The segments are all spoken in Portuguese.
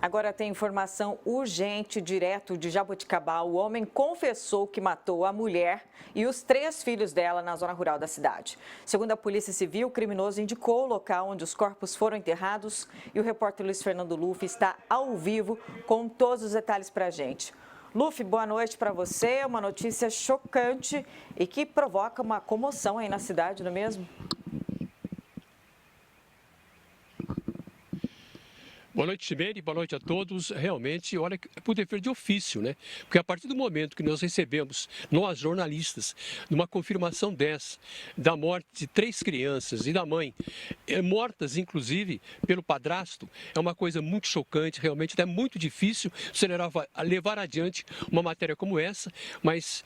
Agora tem informação urgente direto de Jaboticabal. O homem confessou que matou a mulher e os 3 filhos dela na zona rural da cidade. Segundo a Polícia Civil, o criminoso indicou o local onde os corpos foram enterrados e o repórter Luiz Fernando Luff está ao vivo com todos os detalhes para a gente. Luff, boa noite para você. Uma notícia chocante e que provoca uma comoção aí na cidade, não é mesmo? Boa noite, Chimene, boa noite a todos. Realmente, olha, por dever de ofício, né? Porque a partir do momento que nós recebemos, nós jornalistas, numa confirmação dessa, da morte de 3 crianças e da mãe, mortas inclusive pelo padrasto, é uma coisa muito chocante, realmente é muito difícil você levar adiante uma matéria como essa, mas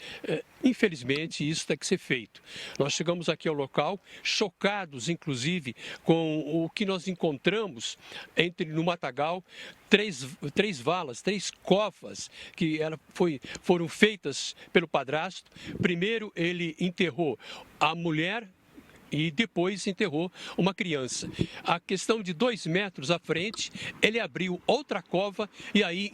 infelizmente isso tem que ser feito. Nós chegamos aqui ao local, chocados inclusive com o que nós encontramos no matagal, 3 valas, 3 covas que foram feitas pelo padrasto. Primeiro ele enterrou a mulher e depois enterrou uma criança. A questão de 2 metros à frente, ele abriu outra cova e aí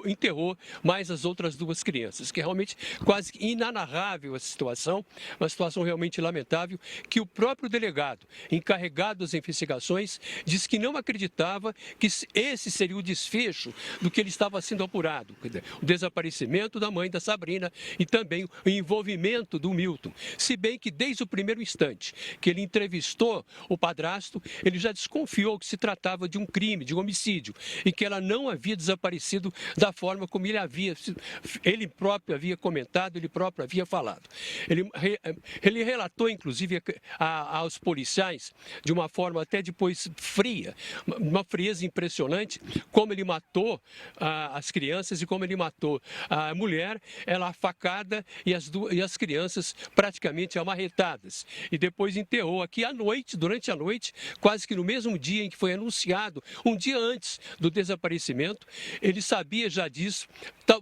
enterrou mais as outras 2 crianças, que é realmente quase inanarrável essa situação, uma situação realmente lamentável, que o próprio delegado, encarregado das investigações, disse que não acreditava que esse seria o desfecho do que ele estava sendo apurado, o desaparecimento da mãe da Sabrina e também o envolvimento do Milton, se bem que desde o primeiro instante que ele entrevistou o padrasto, ele já desconfiou que se tratava de um crime, de um homicídio, e que ela não havia desaparecido da forma como ele próprio havia comentado, ele próprio havia falado. Ele relatou, inclusive, aos policiais, de uma forma até depois fria, uma frieza impressionante, como ele matou as crianças e como ele matou a mulher, ela facada e as crianças praticamente amarretadas. E depois enterrou aqui à noite, durante a noite, quase que no mesmo dia em que foi anunciado, um dia antes do desaparecimento. Ele sabia já disso,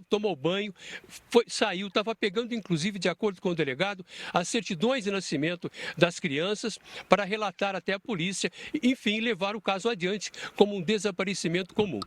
tomou banho, saiu, estava pegando, inclusive, de acordo com o delegado, as certidões de nascimento das crianças para relatar até a polícia, enfim, levar o caso adiante como um desaparecimento comum.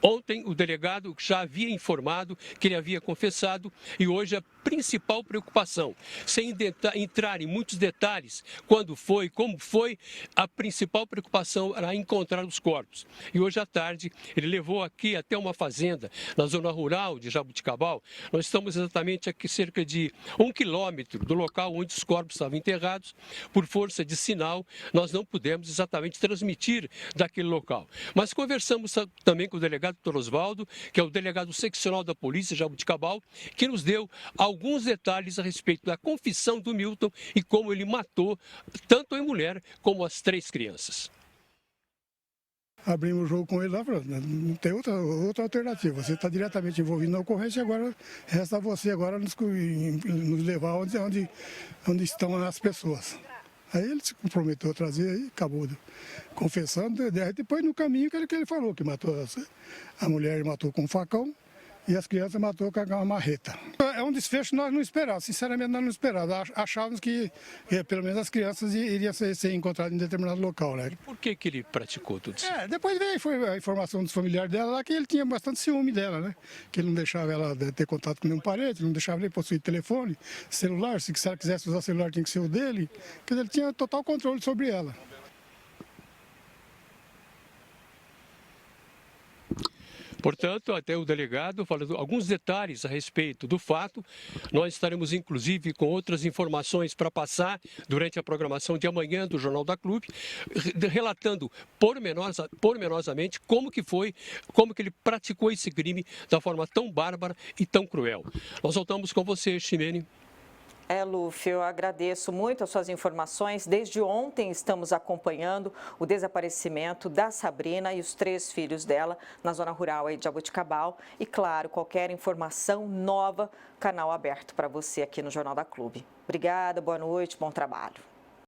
Ontem, o delegado já havia informado que ele havia confessado e hoje a principal preocupação, sem entrar em muitos detalhes, quando foi, como foi, a principal preocupação era encontrar os corpos. E hoje à tarde ele levou aqui até uma fazenda na zona rural de Jaboticabal. Nós estamos exatamente aqui cerca de 1 quilômetro do local onde os corpos estavam enterrados. Por força de sinal, nós não pudemos exatamente transmitir daquele local. Mas conversamos também com o delegado Dr. Osvaldo, que é o delegado seccional da polícia de Jaboticabal, que nos deu alguns detalhes a respeito da confissão do Milton e como ele matou tanto a mulher como as 3 crianças. Abrimos o jogo com ele lá, não tem outra alternativa. Você está diretamente envolvido na ocorrência, agora resta você agora nos levar onde estão as pessoas. Aí ele se comprometeu a trazer, aí acabou confessando. Depois no caminho que ele falou, que matou a mulher, matou com um facão. E as crianças matou com uma marreta. É um desfecho que nós não esperávamos, sinceramente nós não esperávamos. Achávamos que pelo menos as crianças iriam ser encontradas em determinado local, né? E por que ele praticou tudo isso? Depois foi a informação dos familiares dela lá que ele tinha bastante ciúme dela, né? Que ele não deixava ela ter contato com nenhum parente, não deixava nem possuir telefone, celular, se ela quisesse usar celular tinha que ser o dele. Quer dizer, ele tinha total controle sobre ela. Portanto, até o delegado falando alguns detalhes a respeito do fato. Nós estaremos, inclusive, com outras informações para passar durante a programação de amanhã do Jornal da Clube, relatando pormenosamente como que ele praticou esse crime da forma tão bárbara e tão cruel. Nós voltamos com você, Chimene. Luff, eu agradeço muito as suas informações. Desde ontem estamos acompanhando o desaparecimento da Sabrina e os 3 filhos dela na zona rural aí de Jaboticabal. E claro, qualquer informação nova, canal aberto para você aqui no Jornal da Clube. Obrigada, boa noite, bom trabalho.